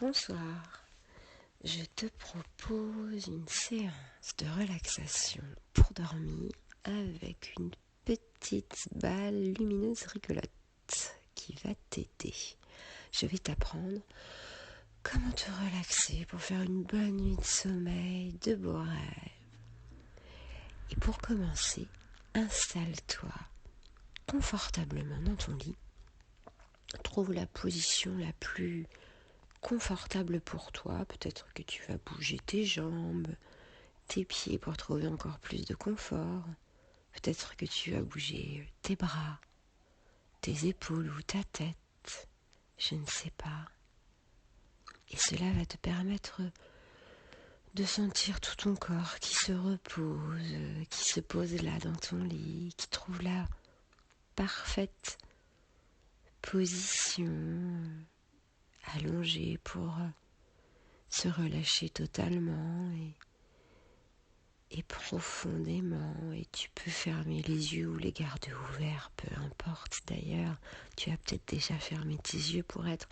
Bonsoir, je te propose une séance de relaxation pour dormir avec une petite balle lumineuse rigolote qui va t'aider. Je vais t'apprendre comment te relaxer pour faire une bonne nuit de sommeil, de beaux rêves. Et pour commencer, installe-toi confortablement dans ton lit. Trouve la position la plus confortable pour toi. Peut-être que tu vas bouger tes jambes, tes pieds pour trouver encore plus de confort. Peut-être que tu vas bouger tes bras, tes épaules ou ta tête. Je ne sais pas. Et cela va te permettre de sentir tout ton corps qui se repose, qui se pose là dans ton lit, qui trouve la parfaite position allongée pour se relâcher totalement et profondément. Et tu peux fermer les yeux ou les garder ouverts, peu importe d'ailleurs. Tu as peut-être déjà fermé tes yeux pour être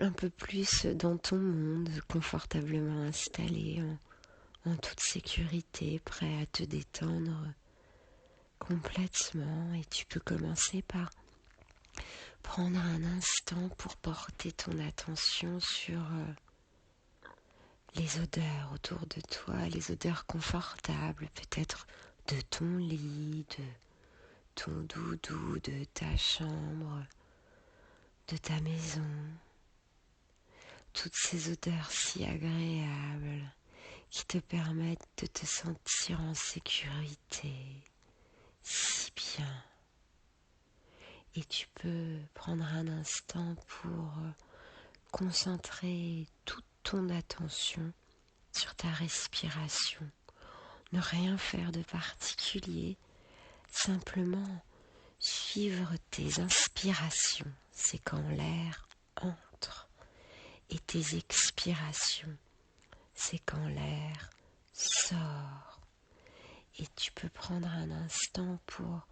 un peu plus dans ton monde, confortablement installé, en toute sécurité, prêt à te détendre complètement. Et tu peux commencer par prendre un instant pour porter ton attention sur les odeurs autour de toi, les odeurs confortables, peut-être de ton lit, de ton doudou, de ta chambre, de ta maison. Toutes ces odeurs si agréables qui te permettent de te sentir en sécurité, si bien. Et tu peux prendre un instant pour concentrer toute ton attention sur ta respiration. Ne rien faire de particulier, simplement suivre tes inspirations, c'est quand l'air entre, et tes expirations, c'est quand l'air sort. Et tu peux prendre un instant pour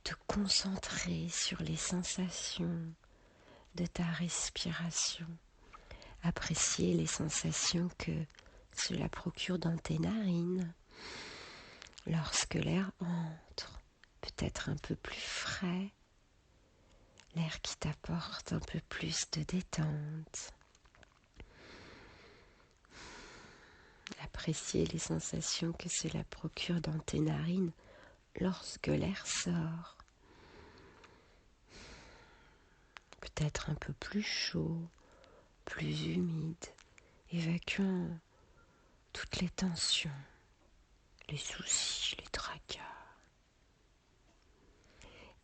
te concentrer sur les sensations de ta respiration, apprécier les sensations que cela procure dans tes narines lorsque l'air entre, peut-être un peu plus frais, l'air qui t'apporte un peu plus de détente. Apprécier les sensations que cela procure dans tes narines lorsque l'air sort. Peut-être un peu plus chaud, plus humide, évacuant toutes les tensions, les soucis, les tracas.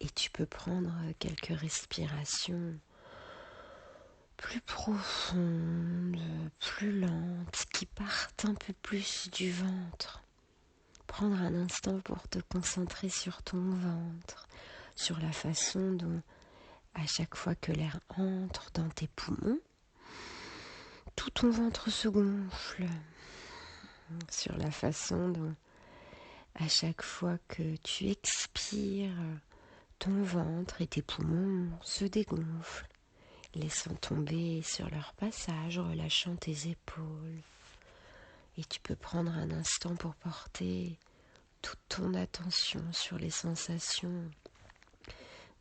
Et tu peux prendre quelques respirations plus profondes, plus lentes, qui partent un peu plus du ventre. Prendre un instant pour te concentrer sur ton ventre, sur la façon dont, à chaque fois que l'air entre dans tes poumons, tout ton ventre se gonfle. Sur la façon dont, à chaque fois que tu expires, ton ventre et tes poumons se dégonflent, laissant tomber sur leur passage, relâchant tes épaules. Et tu peux prendre un instant pour porter toute ton attention sur les sensations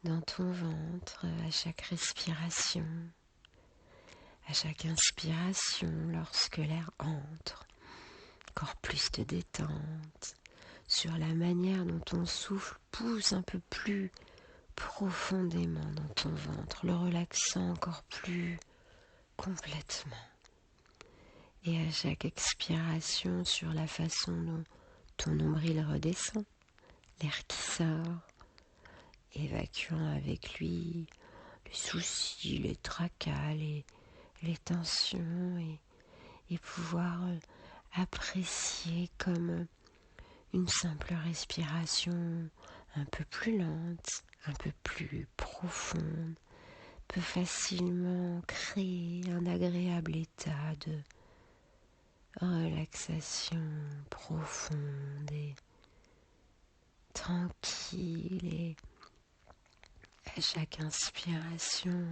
dans ton ventre à chaque respiration, à chaque inspiration lorsque l'air entre, encore plus de détente, sur la manière dont ton souffle pousse un peu plus profondément dans ton ventre, le relaxant encore plus complètement. Et à chaque expiration, sur la façon dont ton nombril redescend, l'air qui sort, évacuant avec lui les soucis, les tracas, les tensions, et pouvoir apprécier comme une simple respiration un peu plus lente, un peu plus profonde, peut facilement créer un agréable état de relaxation profonde et tranquille. Et à chaque inspiration,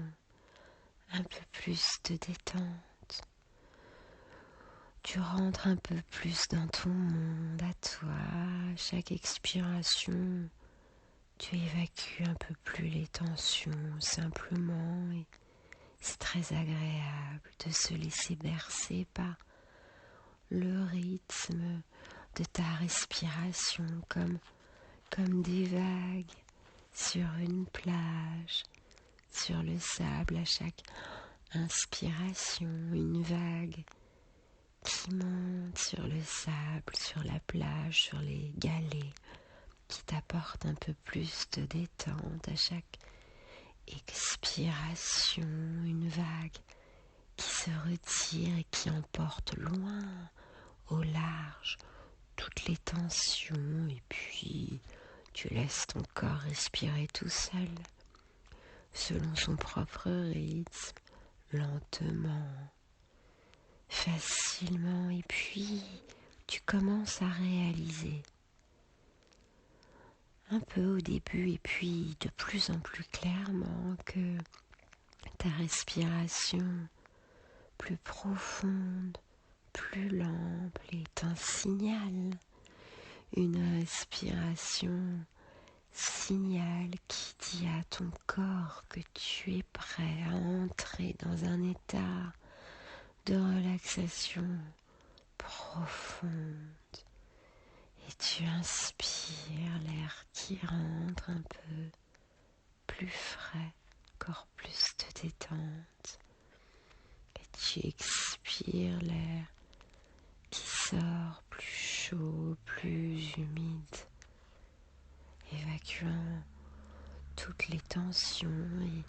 un peu plus de détente. Tu rentres un peu plus dans ton monde à toi. À chaque expiration, tu évacues un peu plus les tensions simplement. Et c'est très agréable de se laisser bercer par le rythme de ta respiration comme des vagues sur une plage, sur le sable. À chaque inspiration, une vague qui monte sur le sable, sur la plage, sur les galets, qui t'apporte un peu plus de détente. À chaque expiration, une vague qui se retire et qui emporte loin, au large, toutes les tensions, et puis tu laisses ton corps respirer tout seul, selon son propre rythme, lentement, facilement, et puis tu commences à réaliser un peu au début et puis de plus en plus clairement que ta respiration plus profonde, plus lente est un signal, une respiration signal qui dit à ton corps que tu es prêt à entrer dans un état de relaxation profonde. Et tu inspires l'air qui rentre un peu plus frais, encore plus de détente. Et tu expires l'air qui sort plus chaud, plus humide, évacuant toutes les tensions et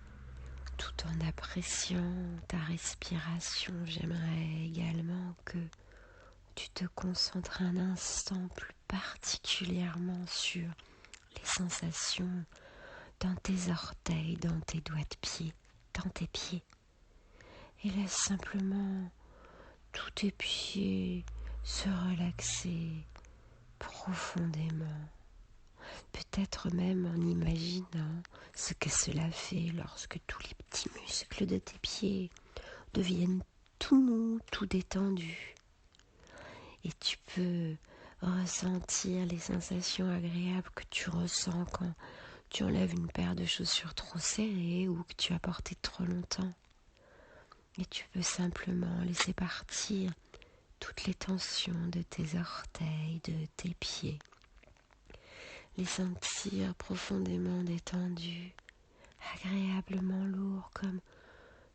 tout en appréciant ta respiration. J'aimerais également que tu te concentres un instant plus particulièrement sur les sensations dans tes orteils, dans tes doigts de pied, dans tes pieds. Et laisse simplement tous tes pieds se relaxer profondément. Peut-être même en imaginant ce que cela fait lorsque tous les petits muscles de tes pieds deviennent tout mous, tout détendus. Et tu peux ressentir les sensations agréables que tu ressens quand tu enlèves une paire de chaussures trop serrées ou que tu as porté trop longtemps. Et tu peux simplement laisser partir toutes les tensions de tes orteils, de tes pieds. Les sentir profondément détendus, agréablement lourds, comme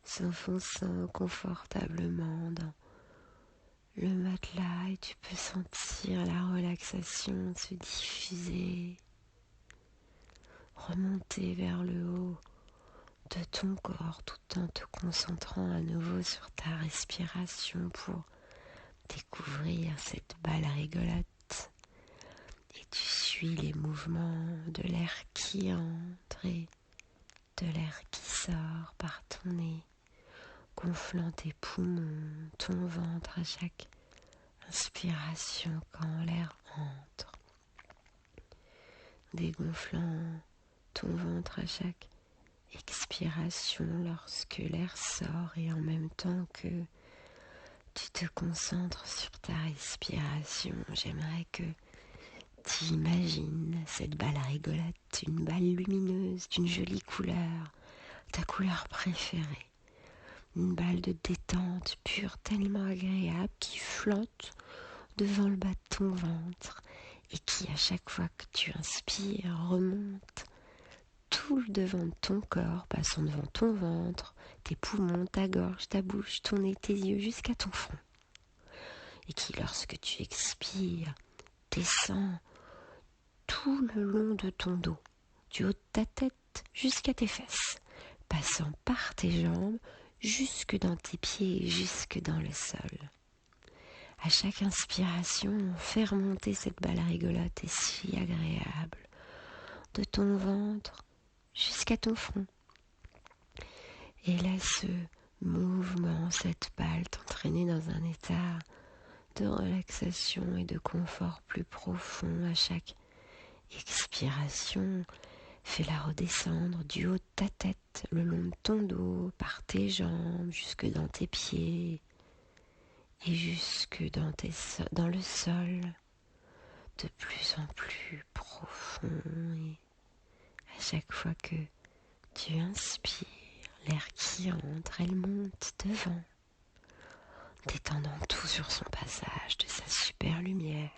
s'enfonçant confortablement dans le matelas, et tu peux sentir la relaxation se diffuser, remonter vers le haut de ton corps tout en te concentrant à nouveau sur ta respiration pour découvrir cette balle rigolote. Et tu suis les mouvements de l'air qui entre et de l'air qui sort par ton nez, gonflant tes poumons, ton ventre à chaque inspiration quand l'air entre, dégonflant ton ventre à chaque expiration lorsque l'air sort, et en même temps que tu te concentres sur ta respiration, j'aimerais que tu imagines cette balle rigolote, une balle lumineuse d'une jolie couleur, ta couleur préférée. Une balle de détente pure, tellement agréable, qui flotte devant le bas de ton ventre et qui, à chaque fois que tu inspires, remonte tout le devant de ton corps, passant devant ton ventre, tes poumons, ta gorge, ta bouche, ton nez, tes yeux, jusqu'à ton front. Et qui, lorsque tu expires, descend tout le long de ton dos, du haut de ta tête jusqu'à tes fesses, passant par tes jambes, jusque dans tes pieds et jusque dans le sol. À chaque inspiration, on fait remonter cette balle rigolote et si agréable de ton ventre jusqu'à ton front. Et laisse ce mouvement, cette balle t'entraîner dans un état de relaxation et de confort plus profond. À chaque expiration, Fais-la redescendre du haut de ta tête, le long de ton dos, par tes jambes, jusque dans tes pieds et jusque dans le sol, de plus en plus profond. Et à chaque fois que tu inspires, l'air qui entre, elle monte devant, détendant tout sur son passage de sa super lumière.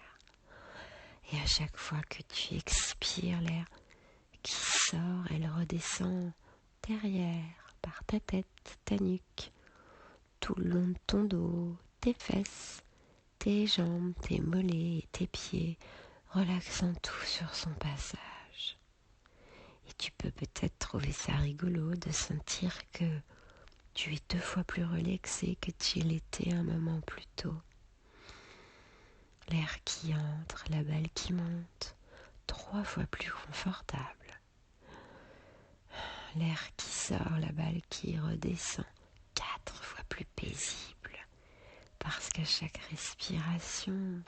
Et à chaque fois que tu expires, l'air qui sort, elle redescend derrière, par ta tête, ta nuque, tout le long de ton dos, tes fesses, tes jambes, tes mollets et tes pieds, relaxant tout sur son passage. Et tu peux peut-être trouver ça rigolo de sentir que tu es 2 fois plus relaxé que tu l'étais un moment plus tôt. L'air qui entre, la balle qui monte, 3 fois plus confortable. L'air qui sort, la balle qui redescend, 4 fois plus paisible. Parce qu'à chaque respiration,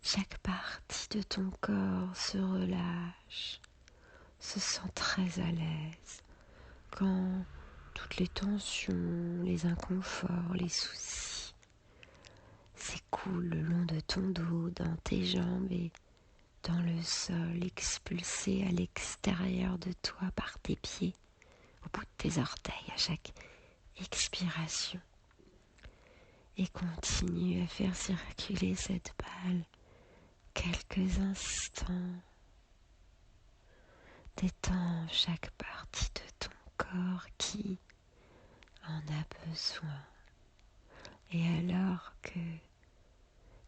chaque partie de ton corps se relâche, se sent très à l'aise. Quand toutes les tensions, les inconforts, les soucis s'écoulent le long de ton dos, dans tes jambes et dans le sol, expulsés à l'extérieur de toi par tes pieds, au bout de tes orteils à chaque expiration. Et continue à faire circuler cette balle quelques instants. Détends chaque partie de ton corps qui en a besoin. Et alors que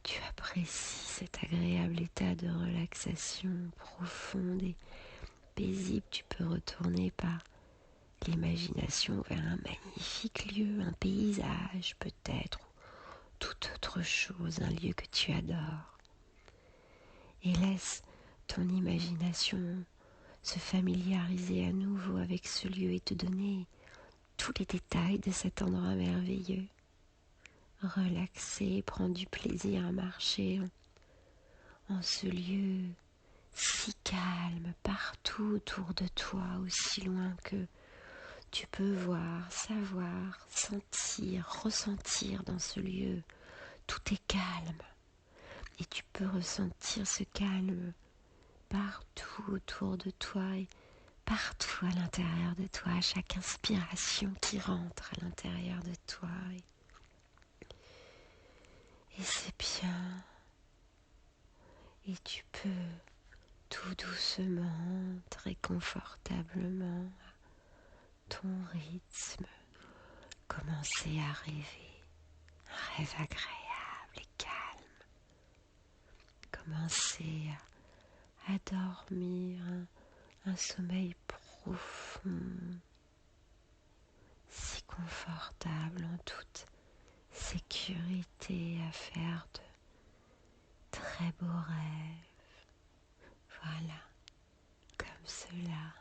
tu apprécies cet agréable état de relaxation profonde et paisible, tu peux retourner par l'imagination vers un magnifique lieu, un paysage peut-être, ou toute autre chose, un lieu que tu adores. Et laisse ton imagination se familiariser à nouveau avec ce lieu et te donner tous les détails de cet endroit merveilleux. Relaxer, prendre du plaisir à marcher en ce lieu si calme, partout autour de toi, aussi loin que tu peux voir, savoir, sentir, ressentir dans ce lieu. Tout est calme et tu peux ressentir ce calme partout autour de toi et partout à l'intérieur de toi, à chaque inspiration qui rentre à l'intérieur de toi. Et c'est bien. Et tu peux tout doucement, très confortablement, à ton rythme, commencer à rêver. Un rêve agréable et calme. Commencer à dormir un sommeil profond, si confortable, en toute sécurité, à faire de très beaux rêves. Voilà, comme cela.